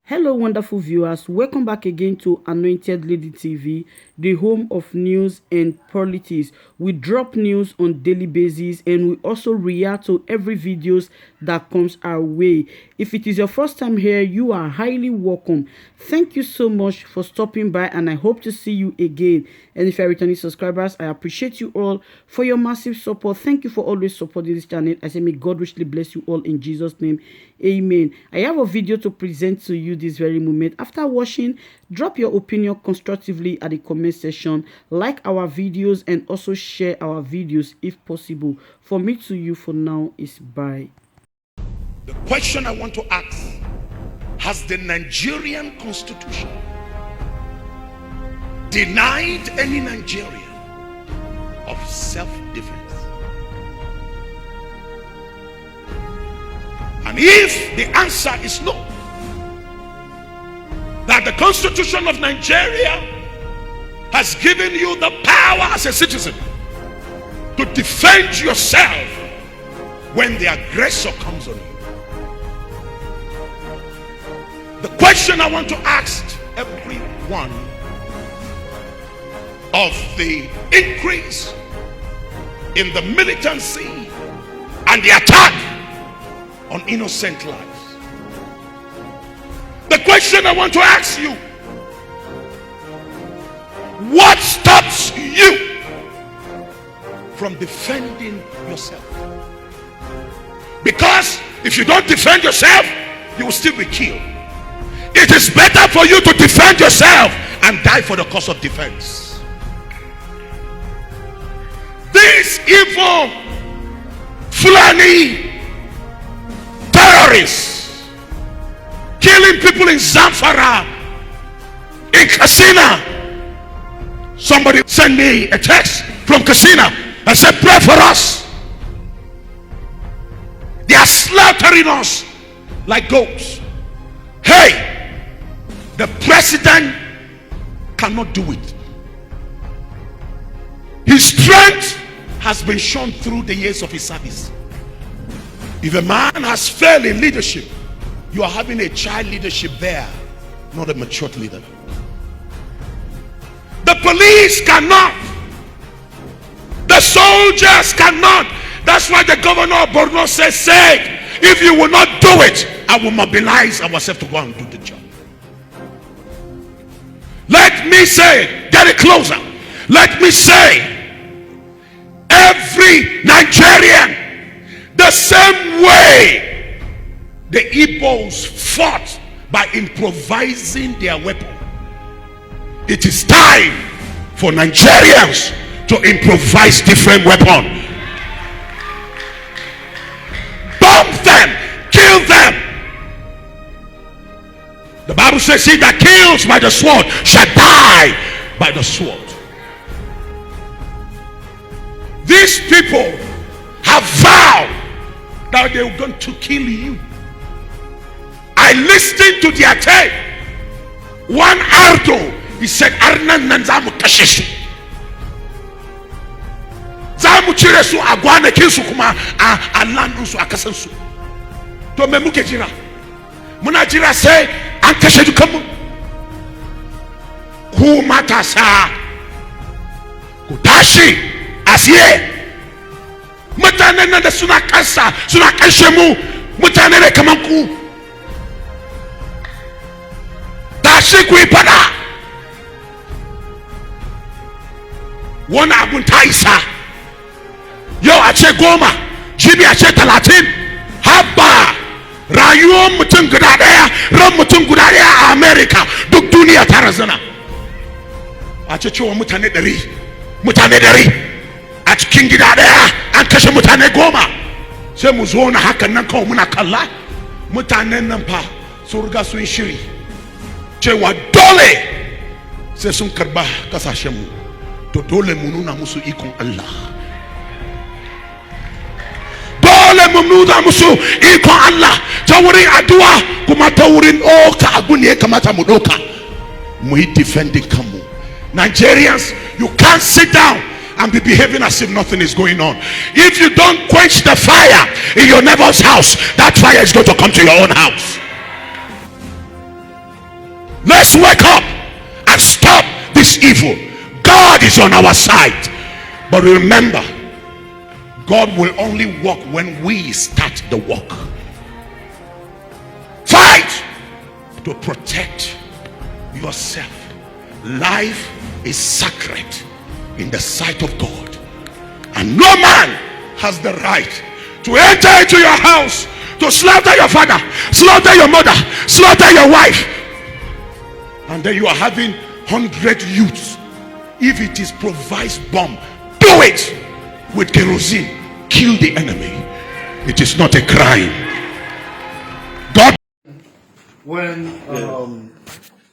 Hello, wonderful viewers. Welcome back again to Anointed Lady TV, the home of news and politics. We drop news on daily basis and we also react to every videos that comes our way. If it is your first time here, you are highly welcome. Thank you so much for stopping by and I hope to see you again. And if you are returning subscribers, I appreciate you all for your massive support. Thank you for always supporting this channel. I say may God richly bless you all in Jesus' name. Amen. I have a video to present to you this very moment. After watching, drop your opinion constructively at the comment section, like our videos and also share our videos if possible. For me to you for now is bye. The question I want to ask: has the Nigerian constitution denied any Nigerian of self-defense? And if the answer is no, that the Constitution of Nigeria has given you the power as a citizen to defend yourself when the aggressor comes on you. The question I want to ask every one of the increase in the militancy and the attack on innocent lives. The question I want to ask you: what stops you from defending yourself? Because if you don't defend yourself, you will still be killed. It is better for you to defend yourself and die for the cause of defense. These evil Fulani terrorists killing people in Zamfara, in Katsina. Somebody sent me a text from Katsina and said, pray for us. They are slaughtering us like goats. Hey, the president cannot do it. His strength has been shown through the years of his service. If a man has failed in leadership, you are having a child leadership there, not a mature leader. The police cannot. The soldiers cannot. That's why the governor of Borno says, if you will not do it, I will mobilize ourselves to go and do the job. Let me say, get it closer. Let me say, every Nigerian, the same way the Igbos fought by improvising their weapon, it is time for Nigerians to improvise different weapons. Bomb them, kill them. The Bible says, he that kills by the sword shall die by the sword. These people have vowed that they were going to kill you. I listened to their tape. One Ardo, he said, Arnan Nanzamu Kashisu. Zamu Chiresu Agwane Kinsu Kuma Alandusu Akasansu. To Memuke Jira. Munajira say, Ankashedu Kamu. Who matasa? Kutashi Asiye. Mutane na da suna kansa, suna kanshe mu, mutane ne kaman ku. Tashi ku yi fada. Wani abun ta isa. Yau a ce 10, jibi a ce 30. Haba rayuwar mutum guda daya, ran mutum guda daya a America, duk duniya ta razana. A ce cewa mutane 100, mutane 100 a cikin gida daya an kashe mutane 10. Sai mu zo na hakan nan kawai muna kalla. Mutanen nan fa sun riga sun shiri cewa dole sai sun karba kasashen mu. To dole mu nuna musu ikon Allah. Dole mu nuna musu ikon Allah ta wurin addu'a kuma ta wurin oka abu ne kamata mu doka. Mu yi defending kanmu. Nigerians, you can't sit down and be behaving as if nothing is going on. If you don't quench the fire in your neighbor's house, that fire is going to come to your own house. Let's wake up and stop this evil. God is on our side. But remember, God will only work when we start the work. Fight to protect yourself. Life is sacred in the sight of God, and no man has the right to enter into your house to slaughter your father, slaughter your mother, slaughter your wife, and then you are having 100 youths. If it is improvised bomb, do it with kerosene. Kill the enemy. It is not a crime. God. When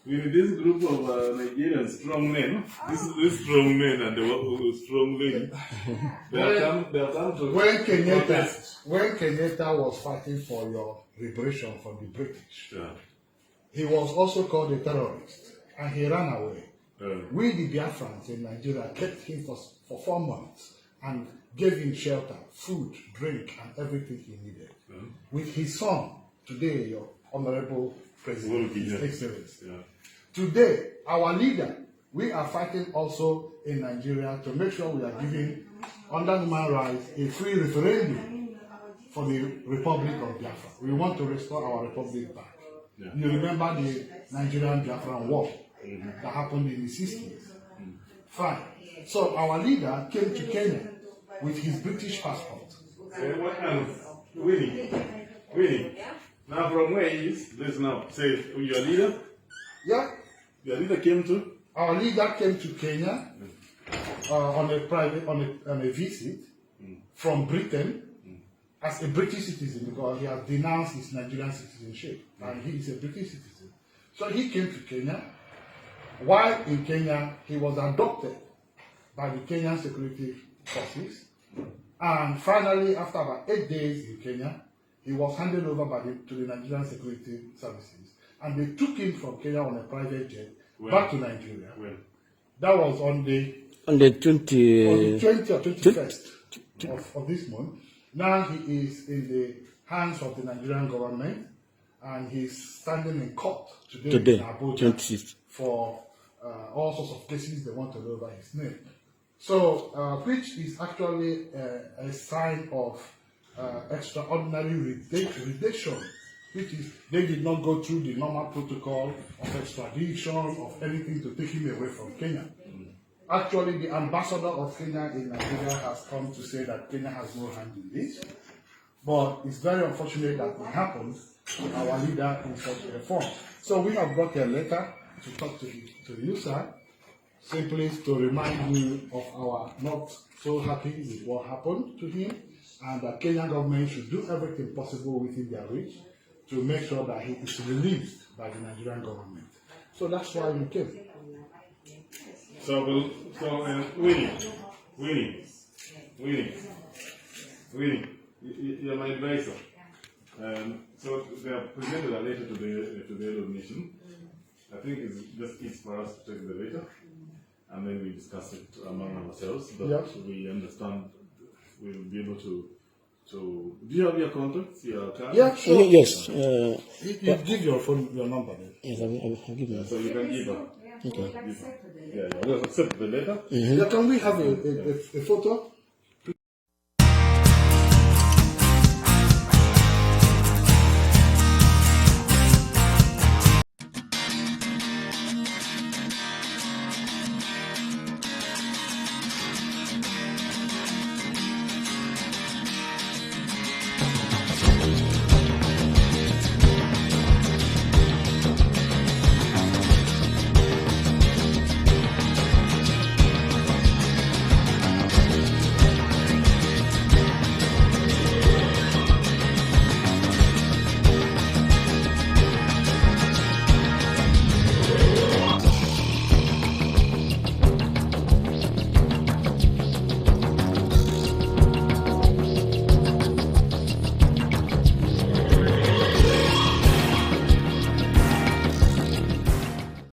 with this group of Nigerian strong men, this strong men and the strong lady, they have come to when Kenyatta was fighting for your liberation from the British, he was also called a terrorist, and he ran away. We, the Biafrans in Nigeria, kept him for 4 months and gave him shelter, food, drink, and everything he needed. With his son, today, your Honorable President, His Excellency. Today, our leader, we are fighting also in Nigeria to make sure we are giving, under human rights, a free referendum for the Republic of Biafra. We want to restore our republic back. You remember the Nigerian Biafran war that happened in the 60s. Fine. So our leader came to Kenya with his British passport. Winnie. Now from where he is, listen up. Say, your leader? Yeah. Your leader came to? Our leader came to Kenya on a visit from Britain as a British citizen, because he has denounced his Nigerian citizenship and he is a British citizen. So he came to Kenya. While in Kenya, he was adopted by the Kenyan security forces, and finally, after about 8 days in Kenya, he was handed over to the Nigerian security services, and they took him from Kenya on a private jet back to Nigeria. That was on the 20th or 21st of this month. Now he is in the hands of the Nigerian government, and he's standing in court today in Abuja for all sorts of cases they want to know about his name. So, which is actually a sign of extraordinary redaction, which is they did not go through the normal protocol of extradition, of anything to take him away from Kenya. Actually, the ambassador of Kenya in Nigeria has come to say that Kenya has no hand in this. But it's very unfortunate that it happened to our leader in such a form. So we have brought a letter to talk to you, sir, simply to remind you of our not so happy with what happened to him, and that Kenyan government should do everything possible within their reach to make sure that he is released by the Nigerian government. So that's why we came. So Winnie, you're my advisor. So they have presented a letter to the Yellow Nation. I think it's just easy for us to take the letter, and then we discuss it among ourselves. But we understand we'll be able to. Do you have your contacts, your card? Yeah, sure. Yes. You give your phone, your number then. Yes, I'll give you. So you can give her. Okay. Yeah, you accept the letter. Yeah, can we have a photo?